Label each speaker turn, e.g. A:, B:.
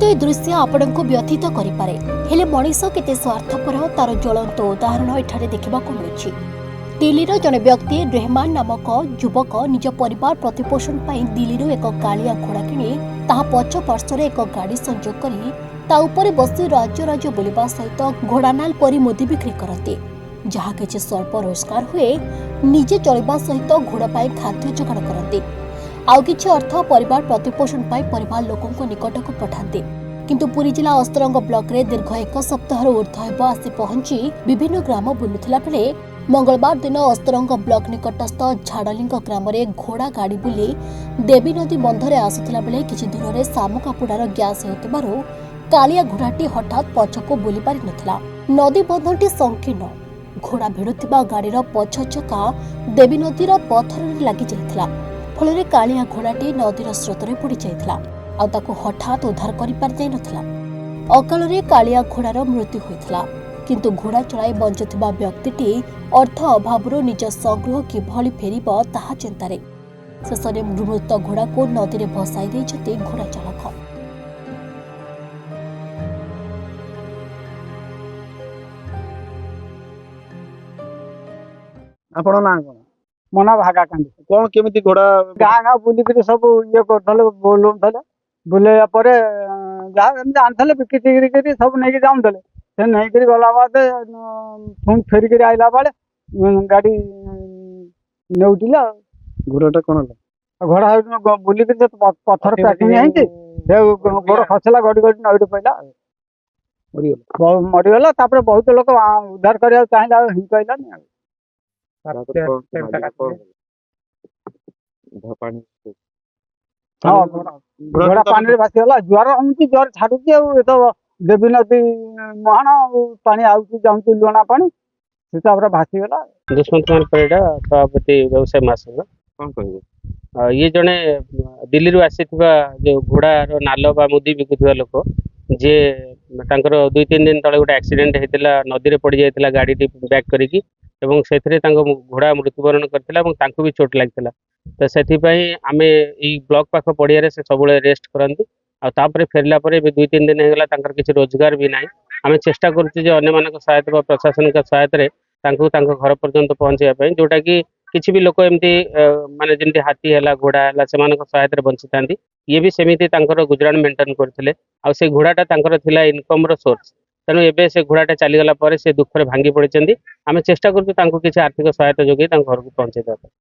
A: ହୁଏତ ए दृश्य आपण को व्यथित करिपारे हेले मनीष केते स्वार्थपर तार ज्वलंत उदाहरण एठारे देखिबाकू मिलुछि। दिल्लीर जने व्यक्ति रेहमान नामक युवक निज परिवार प्रतिपोषण पाई दिल्लीरू एक कालिया घोड़ा किणी ताहा पछ पार्श्वरे एक गाड़ी संयोग करी ता उपरे बसी राज्य राज्य बुलिबा सहित घोड़ानाल परी मुदी बिक्री करते जहा किछि स्वल्प रोजगार हुए निजे चलिबा सहित घोड़ा पाई खाद्य जोगाड़ करते आउ किछि अर्थ परिवार प्रतिपोषण पाई परिवार लोकंको निकटक पठाते। किंतु पुरी जिला अस्तरंग ब्लॉक रे दीर्घ एक सप्ताह ऊर्ध्व हेब आसी पहुंची विभिन्न ग्राम बुलुथिला बेले मंगलवार दिन अस्तरंग ब्लॉक निकटस्थ झाड़लिंग ग्राम रे घोड़ा गाड़ी बुली देवी नदी बंधरे आसुथिला बेले किछि दूर रे सामुकापुडार ग्यास हेउतिबारु कालिया घोड़ाटी हठात पछको बुली पारि नथिला। नदी बंधटी संकीर्ण घोड़ा भिड़ुथिबा गाड़ीर पछ चका देवी नदीर पथर लागि जाइथिला फल कालिया घोड़ाटी नदीर स्रोतरे पड़ी जाइथिला आ ताको हठात उद्धार करि पारि जाय नथिला। अकाल रे कालिया घोड़ार मृत्यु होइथिला किंतु घोड़ा चलाई बंचुथिबा व्यक्तिटी अर्थ अभावरो निज संग्रह किभଳି फेरिब ताहा चिंतारे शेषरे मृत घोड़ा को नदी में भसाई देइछथि घोड़ा चालक।
B: आपण ना कोन
C: मना भागा कांदी
B: कोन केमिति घोड़ा
C: गाँ गाँ बुलिक सब ये करथले बोलुथले बुलेया परे जा जानथले बिक्री करी सब नहीं जाउथले से नहीं करी गला बाद फोन फेरी करी आइला बाले गाड़ी नेउटिला
B: घोड़ाटा कोन
C: घोड़ा बुलिक पत्थर पैकिंग आइते से गोड़ खसला गड़ी गड़ी नईट पइला मरीगला तापर बहुत लोग उद्धार करिया चाहिला हिं कइला नहीं हाँ घोड़ा पानी भासीगला ज्वर आमुची ज्वर छाड़ुची तो देवी नदी महान पानी आउची जाउची लुणा पानी से भासीगला।
D: दुष्मंत कुमार परिडा सभापति व्यवसाय महासंघ
B: कोन कहबे
D: ये जड़े दिल्ली आसीथिबा जो घोड़ार नाल बा मुदी बिकुथिबा लोक जे तांकर 2-3 दिन तले गोटे एक्सीडेंट हेतिला नदी रे पड़ी जायतिला गाड़ी टी बैक करिकी एवं सेथरे तांको घोड़ा मृत्युवरण करथिला एवं तांको भी चोट लागथिला तो सेथि पई आमे ई ब्लॉक पाख पड़िया रे से सबुले रेस्ट करंती आ तापरे फेरला परे 2-3 दिन हेगला तांकर किछि रोजगार भी नाही आमे चेष्टा करछु जे अन्य मानक सहायता बा प्रशासनिक सहायता रे तांको तांको घर पर्यंत पहुंचेया पई जोटा कि किछि भी लोक एमती माने जेमती हाथी हला घोड़ा हला से मानक सहायता रे बंची थांती ये भी सेमिति तांकर गुजरान मेंटेन करथिले आ से घोड़ाटा तांकर थिला इनकम रो सोर्स तेणु एबे से घोड़ाटा चलीगला पर से दुख रे भांगी पड़िचंदी आमे चेष्टा करछु तांको किछि आर्थिक सहायता जोगे तांको घर को पहुंचे देबा।